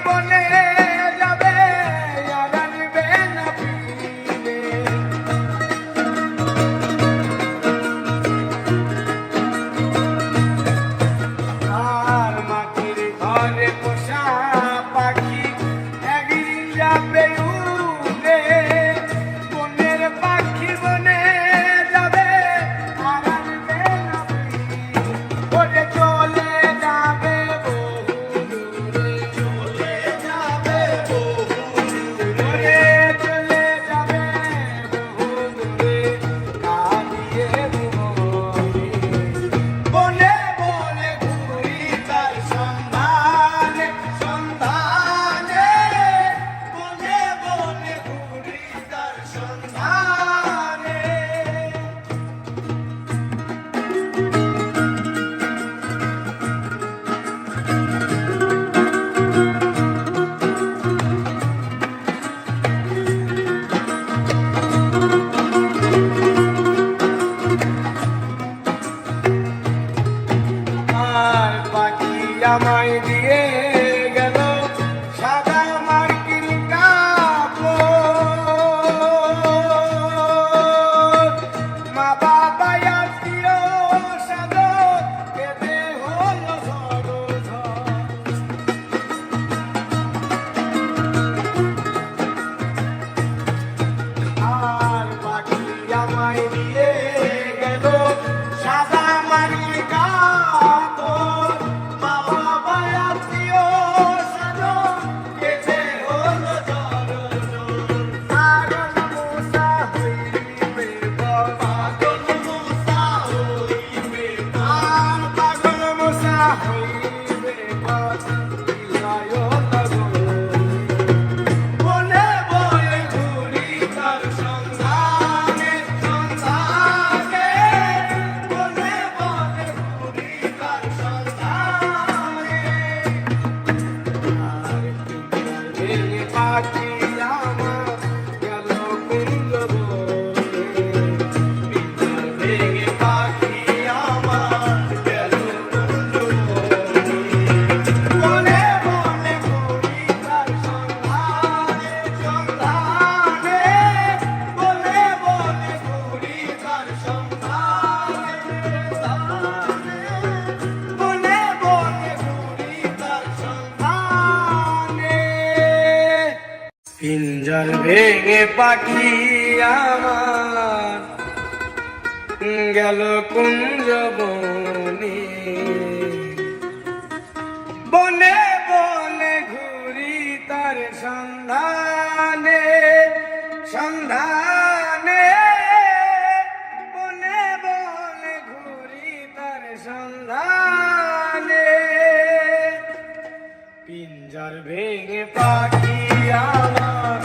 বনে যাবে আর আনবে না ফিরে। আর মাটির ঘরে পোষা পাখি একদিন যাবে উড়ে, বনের পাখি বনে যাবে আর আনবে না ফিরে। ওরে চলে যাবে বহু দূরে, চলে যাবে বহু দূরে, চলে যাবে বহু দূরে, কাঁদিয়ে মনে। বনে বনে ঘুরি তার সন্ধানে, সন্ধানে, বনে বনে ঘুরি তার সন্ধানে। আর পাখি আমায় দিয়ে গেল সাদা মার্কিন কাপড়। মা বাবা আত্মীয় স্বজন কেঁদে হলো ঝড়। আর পাখি আমায় দিয়ে গেল সাদা মার্কিন কাপড়। মা বাবা আত্মীয় স্বজন কেঁদে হলো ঝড়। পাগল মূসা হইবে বল, পাগল মূসা হইবে বল, পাগল মূসা হইবে বল, বিলয় বনে বনে ঘুরি তার সন্ধানে, সন্ধানে, বনে বনে ঘুরি তার সন্ধানে। আর পিঞ্জরে পাখি আমার গেল কুঞ্জ বনে, পিঞ্জরে পাখি আমার গেল কুঞ্জ বনে, বনে বনে ঘুরি তার সন্ধানে, সন্ধানে, বনে বনে ঘুরি তার সন্ধানে, সন্ধানে, বনে বনে ঘুরি তার সন্ধানে। পিঞ্জর ভেঙে পাখি আমার গেল কুঞ্জ বনে, বনে বনে ঘুরি তার সন্ধানে, সন্ধানে, বনে বনে ঘুরি তার সন্ধানে। পিঞ্জর ভেঙে পাখি আমার